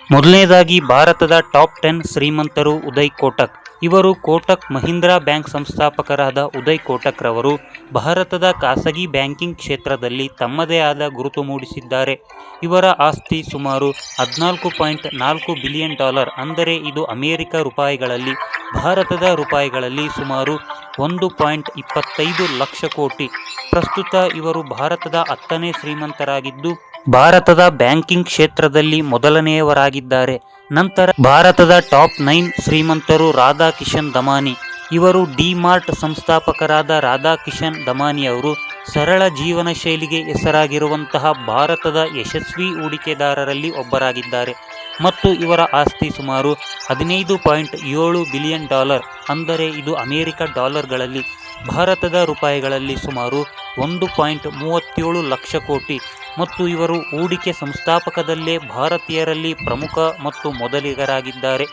ಮೊದಲನೇದಾಗಿ ಭಾರತದ ಟಾಪ್ 10 ಶ್ರೀಮಂತರು ಉದಯ್ ಕೋಟಕ್. ಇವರು ಕೋಟಕ್ ಮಹೀಂದ್ರಾ ಬ್ಯಾಂಕ್ ಸಂಸ್ಥಾಪಕರಾದ ಉದಯ್ ಕೋಟಕ್ ರವರು ಭಾರತದ ಖಾಸಗಿ ಬ್ಯಾಂಕಿಂಗ್ ಕ್ಷೇತ್ರದಲ್ಲಿ ತಮ್ಮದೇ ಆದ ಗುರುತು ಮೂಡಿಸಿದ್ದಾರೆ. ಇವರ ಆಸ್ತಿ ಸುಮಾರು $14.4 ಬಿಲಿಯನ್, ಅಂದರೆ ಇದು ಅಮೆರಿಕ ರೂಪಾಯಿಗಳಲ್ಲಿ, ಭಾರತದ ರೂಪಾಯಿಗಳಲ್ಲಿ ಸುಮಾರು 1.25 ಲಕ್ಷ ಕೋಟಿ. ಪ್ರಸ್ತುತ ಇವರು ಭಾರತದ 10ನೇ ಶ್ರೀಮಂತರಾಗಿದ್ದು ಭಾರತದ ಬ್ಯಾಂಕಿಂಗ್ ಕ್ಷೇತ್ರದಲ್ಲಿ ಮೊದಲನೆಯವರಾಗಿದ್ದಾರೆ. ನಂತರ ಭಾರತದ ಟಾಪ್ 9 ಶ್ರೀಮಂತರು ರಾಧಾಕಿಶನ್ ದಮಾನಿ. ಇವರು ಡಿ-ಮಾರ್ಟ್ ಸಂಸ್ಥಾಪಕರಾದ ರಾಧಾಕಿಶನ್ ದಮಾನಿ ಅವರು ಸರಳ ಜೀವನ ಶೈಲಿಗೆ ಹೆಸರಾಗಿರುವಂತಹ ಭಾರತದ ಯಶಸ್ವಿ ಹೂಡಿಕೆದಾರರಲ್ಲಿ ಒಬ್ಬರಾಗಿದ್ದಾರೆ ಮತ್ತು ಇವರ ಆಸ್ತಿ ಸುಮಾರು $15.7 ಬಿಲಿಯನ್, ಅಂದರೆ ಇದು ಅಮೆರಿಕ ಡಾಲರ್ಗಳಲ್ಲಿ, ಭಾರತದ ರೂಪಾಯಿಗಳಲ್ಲಿ ಸುಮಾರು 1.37 ಲಕ್ಷ ಕೋಟಿ. ಮತ್ತು ಇವರು ಹೂಡಿಕೆ ಸಂಸ್ಥಾಪಕದಲ್ಲೇ ಭಾರತೀಯರಲ್ಲಿ ಪ್ರಮುಖ ಮತ್ತು ಮೊದಲಿಗರಾಗಿದ್ದಾರೆ.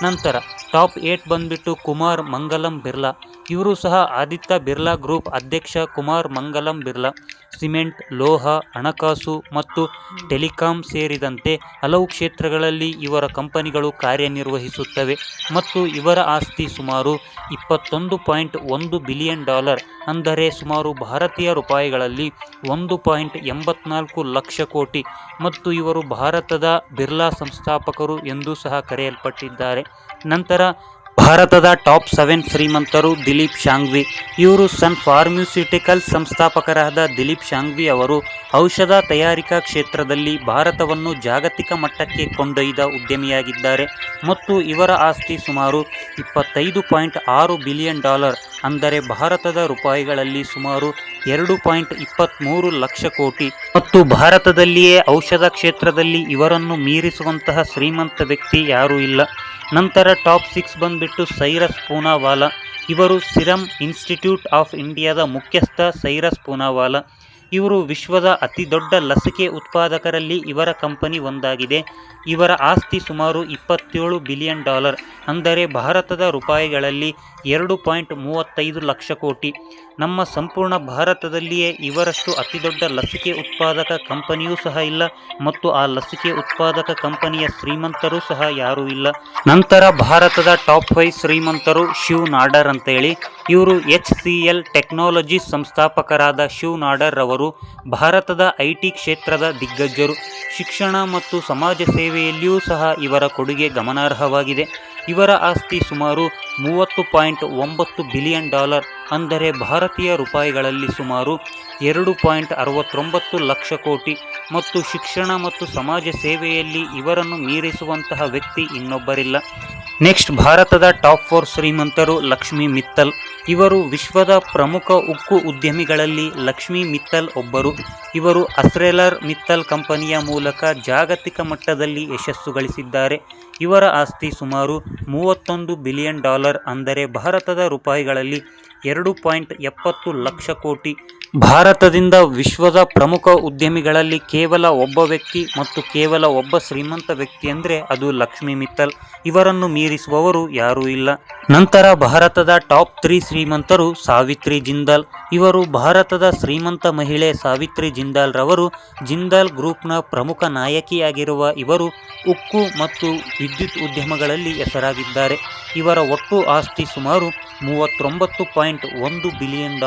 ನಂತರ ಟಾಪ್ 8 ಬಂದ್ಬಿಟ್ಟು ಕುಮಾರ್ ಮಂಗಲಂ ಬಿರ್ಲಾ. ಇವರು ಸಹ ಆದಿತ್ಯ ಬಿರ್ಲಾ ಗ್ರೂಪ್ ಅಧ್ಯಕ್ಷ ಕುಮಾರ್ ಮಂಗಲಂ ಬಿರ್ಲಾ ಸಿಮೆಂಟ್, ಲೋಹ, ಹಣಕಾಸು ಮತ್ತು ಟೆಲಿಕಾಂ ಸೇರಿದಂತೆ ಹಲವು ಕ್ಷೇತ್ರಗಳಲ್ಲಿ ಇವರ ಕಂಪನಿಗಳು ಕಾರ್ಯನಿರ್ವಹಿಸುತ್ತವೆ ಮತ್ತು ಇವರ ಆಸ್ತಿ ಸುಮಾರು $21.1 ಬಿಲಿಯನ್, ಅಂದರೆ ಸುಮಾರು ಭಾರತೀಯ ರೂಪಾಯಿಗಳಲ್ಲಿ 1.84 ಲಕ್ಷ ಕೋಟಿ. ಮತ್ತು ಇವರು ಭಾರತದ ಬಿರ್ಲಾ ಸಂಸ್ಥಾಪಕರು ಎಂದು ಸಹ ಕರೆಯಲ್ಪಟ್ಟಿದ್ದಾರೆ. ನಂತರ ಭಾರತದ ಟಾಪ್ 7 ಶ್ರೀಮಂತರು ದಿಲೀಪ್ ಶಾಂಘ್ವಿ. ಇವರು ಸನ್ ಫಾರ್ಮ್ಸ್ಯೂಟಿಕಲ್ಸ್ ಸಂಸ್ಥಾಪಕರಾದ ದಿಲೀಪ್ ಶಾಂಘ್ವಿ ಅವರು ಔಷಧ ತಯಾರಿಕಾ ಕ್ಷೇತ್ರದಲ್ಲಿ ಭಾರತವನ್ನು ಜಾಗತಿಕ ಮಟ್ಟಕ್ಕೆ ಕೊಂಡೊಯ್ದ ಉದ್ಯಮಿಯಾಗಿದ್ದಾರೆ ಮತ್ತು ಇವರ ಆಸ್ತಿ ಸುಮಾರು $25.6 ಬಿಲಿಯನ್, ಅಂದರೆ ಭಾರತದ ರೂಪಾಯಿಗಳಲ್ಲಿ ಸುಮಾರು 2.23 ಲಕ್ಷ ಕೋಟಿ. ಮತ್ತು ಭಾರತದಲ್ಲಿಯೇ ಔಷಧ ಕ್ಷೇತ್ರದಲ್ಲಿ ಇವರನ್ನು ಮೀರಿಸುವಂತಹ ಶ್ರೀಮಂತ ವ್ಯಕ್ತಿ ಯಾರೂ ಇಲ್ಲ. ನಂತರ ಟಾಪ್ 6 ಬಂದ್ಬಿಟ್ಟು ಸೈರಸ್ ಪೂನಾವಾಲಾ. ಇವರು ಸಿರಮ್ ಇನ್ಸ್ಟಿಟ್ಯೂಟ್ ಆಫ್ ಇಂಡಿಯಾದ ಮುಖ್ಯಸ್ಥ ಸೈರಸ್ ಪೂನಾವಾಲಾ. ಇವರು ವಿಶ್ವದ ಅತಿ ದೊಡ್ಡ ಲಸಿಕೆ ಉತ್ಪಾದಕರಲ್ಲಿ ಇವರ ಕಂಪನಿ ಒಂದಾಗಿದೆ. ಇವರ ಆಸ್ತಿ ಸುಮಾರು $27 ಬಿಲಿಯನ್, ಅಂದರೆ ಭಾರತದ ರೂಪಾಯಿಗಳಲ್ಲಿ 2.35 ಲಕ್ಷ ಕೋಟಿ. ನಮ್ಮ ಸಂಪೂರ್ಣ ಭಾರತದಲ್ಲಿಯೇ ಇವರಷ್ಟು ಅತಿದೊಡ್ಡ ಲಸಿಕೆ ಉತ್ಪಾದಕ ಕಂಪನಿಯೂ ಸಹ ಇಲ್ಲ ಮತ್ತು ಆ ಲಸಿಕೆ ಉತ್ಪಾದಕ ಕಂಪನಿಯ ಶ್ರೀಮಂತರೂ ಸಹ ಯಾರೂ ಇಲ್ಲ. ನಂತರ ಭಾರತದ ಟಾಪ್ 5 ಶ್ರೀಮಂತರು ಶಿವ್ ನಾಡರ್ ಅಂತೇಳಿ. ಇವರು HCL ಟೆಕ್ನಾಲಜೀಸ್ ಸಂಸ್ಥಾಪಕರಾದ ಶಿವ್ ನಾಡರ್ ರವರು ಭಾರತದ IT ಕ್ಷೇತ್ರದ ದಿಗ್ಗಜರು. ಶಿಕ್ಷಣ ಮತ್ತು ಸಮಾಜ ಸೇವೆಯಲ್ಲಿಯೂ ಸಹ ಇವರ ಕೊಡುಗೆ ಗಮನಾರ್ಹವಾಗಿದೆ. ಇವರ ಆಸ್ತಿ ಸುಮಾರು $30.9 ಬಿಲಿಯನ್, ಅಂದರೆ ಭಾರತೀಯ ರೂಪಾಯಿಗಳಲ್ಲಿ ಸುಮಾರು 2.69 ಲಕ್ಷ ಕೋಟಿ. ಮತ್ತು ಶಿಕ್ಷಣ ಮತ್ತು ಸಮಾಜ ಸೇವೆಯಲ್ಲಿ ಇವರನ್ನು ಮೀರಿಸುವಂತಹ ವ್ಯಕ್ತಿ ಇನ್ನೊಬ್ಬರಿಲ್ಲ. ನೆಕ್ಸ್ಟ್ ಭಾರತದ ಟಾಪ್ 4 ಶ್ರೀಮಂತರು ಲಕ್ಷ್ಮಿ ಮಿತ್ತಲ್. ಇವರು ವಿಶ್ವದ ಪ್ರಮುಖ ಉಕ್ಕು ಉದ್ಯಮಿಗಳಲ್ಲಿ ಲಕ್ಷ್ಮಿ ಮಿತ್ತಲ್ ಒಬ್ಬರು. ಇವರು ಅಸ್ರೆಲರ್ ಮಿತ್ತಲ್ ಕಂಪನಿಯ ಮೂಲಕ ಜಾಗತಿಕ ಮಟ್ಟದಲ್ಲಿ ಯಶಸ್ಸು ಗಳಿಸಿದ್ದಾರೆ. ಇವರ ಆಸ್ತಿ ಸುಮಾರು $31 ಬಿಲಿಯನ್, ಅಂದರೆ ಭಾರತದ ರೂಪಾಯಿಗಳಲ್ಲಿ 2.70 ಲಕ್ಷ ಕೋಟಿ. ಭಾರತದಿಂದ ವಿಶ್ವದ ಪ್ರಮುಖ ಉದ್ಯಮಿಗಳಲ್ಲಿ ಕೇವಲ ಒಬ್ಬ ವ್ಯಕ್ತಿ ಮತ್ತು ಕೇವಲ ಒಬ್ಬ ಶ್ರೀಮಂತ ವ್ಯಕ್ತಿ ಅಂದರೆ ಅದು ಲಕ್ಷ್ಮಿ ಮಿತ್ತಲ್. ಇವರನ್ನು ಮೀರಿಸುವವರು ಯಾರೂ ಇಲ್ಲ. ನಂತರ ಭಾರತದ ಟಾಪ್ 3 ಶ್ರೀಮಂತರು ಸಾವಿತ್ರಿ ಜಿಂದಾಲ್. ಇವರು ಭಾರತದ ಶ್ರೀಮಂತ ಮಹಿಳೆ ಸಾವಿತ್ರಿ ಜಿಂದಾಲ್ ರವರು ಜಿಂದಾಲ್ ಗ್ರೂಪ್ನ ಪ್ರಮುಖ ನಾಯಕಿಯಾಗಿರುವ ಇವರು ಉಕ್ಕು ಮತ್ತು ವಿದ್ಯುತ್ ಉದ್ಯಮಗಳಲ್ಲಿ ಹೆಸರಾಗಿದ್ದಾರೆ. ಇವರ ಒಟ್ಟು ಆಸ್ತಿ ಸುಮಾರು $39.1 ಬಿಲಿಯನ್,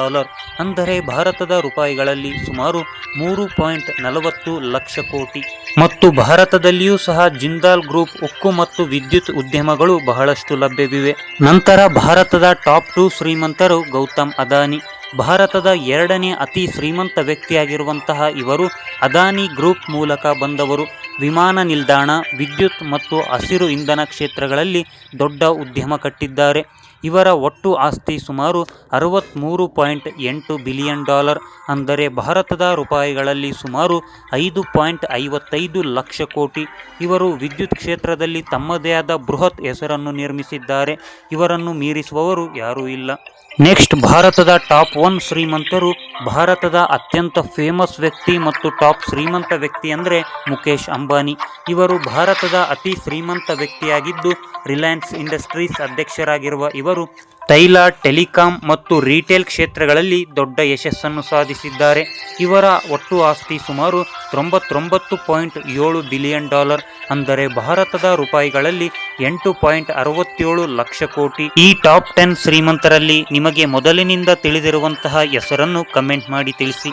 ಅಂದರೆ ಭಾರತದ ರೂಪಾಯಿಗಳಲ್ಲಿ ಸುಮಾರು 3.40 ಲಕ್ಷ ಕೋಟಿ. ಮತ್ತು ಭಾರತದಲ್ಲಿಯೂ ಸಹ ಜಿಂದಾಲ್ ಗ್ರೂಪ್ ಉಕ್ಕು ಮತ್ತು ವಿದ್ಯುತ್ ಉದ್ಯಮಗಳು ಬಹಳಷ್ಟು ಲಭ್ಯವಿವೆ. ನಂತರ ಭಾರತದ ಟಾಪ್ 2 ಶ್ರೀಮಂತರು ಗೌತಮ್ ಅದಾನಿ. ಭಾರತದ 2ನೇ ಅತಿ ಶ್ರೀಮಂತ ವ್ಯಕ್ತಿಯಾಗಿರುವಂತಹ ಇವರು ಅದಾನಿ ಗ್ರೂಪ್ ಮೂಲಕ ಬಂದವರು. ವಿಮಾನ ನಿಲ್ದಾಣ, ವಿದ್ಯುತ್ ಮತ್ತು ಹಸಿರು ಇಂಧನ ಕ್ಷೇತ್ರಗಳಲ್ಲಿ ದೊಡ್ಡ ಉದ್ಯಮ ಕಟ್ಟಿದ್ದಾರೆ. ಇವರ ಒಟ್ಟು ಆಸ್ತಿ ಸುಮಾರು $63.8 ಬಿಲಿಯನ್, ಅಂದರೆ ಭಾರತದ ರೂಪಾಯಿಗಳಲ್ಲಿ ಸುಮಾರು 5.55 ಲಕ್ಷ ಕೋಟಿ. ಇವರು ವಿದ್ಯುತ್ ಕ್ಷೇತ್ರದಲ್ಲಿ ತಮ್ಮದೇ ಆದ ಬೃಹತ್ ಹೆಸರನ್ನು ನಿರ್ಮಿಸಿದ್ದಾರೆ. ಇವರನ್ನು ಮೀರಿಸುವವರು ಯಾರೂ ಇಲ್ಲ. ನೆಕ್ಸ್ಟ್ ಭಾರತದ ಟಾಪ್ 1 ಶ್ರೀಮಂತರು. ಭಾರತದ ಅತ್ಯಂತ ಫೇಮಸ್ ವ್ಯಕ್ತಿ ಮತ್ತು ಟಾಪ್ ಶ್ರೀಮಂತ ವ್ಯಕ್ತಿ ಅಂದರೆ ಮುಖೇಶ್ ಅಂಬಾನಿ. ಇವರು ಭಾರತದ ಅತಿ ಶ್ರೀಮಂತ ವ್ಯಕ್ತಿಯಾಗಿದ್ದು ರಿಲಯನ್ಸ್ ಇಂಡಸ್ಟ್ರೀಸ್ ಅಧ್ಯಕ್ಷರಾಗಿರುವ ಇವರು ತೈಲ, ಟೆಲಿಕಾಂ ಮತ್ತು ರಿಟೇಲ್ ಕ್ಷೇತ್ರಗಳಲ್ಲಿ ದೊಡ್ಡ ಯಶಸ್ಸನ್ನು ಸಾಧಿಸಿದ್ದಾರೆ. ಇವರ ಒಟ್ಟು ಆಸ್ತಿ ಸುಮಾರು 99.7 ಬಿಲಿಯನ್ ಡಾಲರ್, ಅಂದರೆ ಭಾರತದ ರೂಪಾಯಿಗಳಲ್ಲಿ 8.67 ಲಕ್ಷ ಕೋಟಿ. ಈ ಟಾಪ್ 10 ಶ್ರೀಮಂತರಲ್ಲಿ ನಿಮಗೆ ಮೊದಲಿನಿಂದ ತಿಳಿದಿರುವಂತಹ ಹೆಸರನ್ನು ಕಮೆಂಟ್ ಮಾಡಿ ತಿಳಿಸಿ.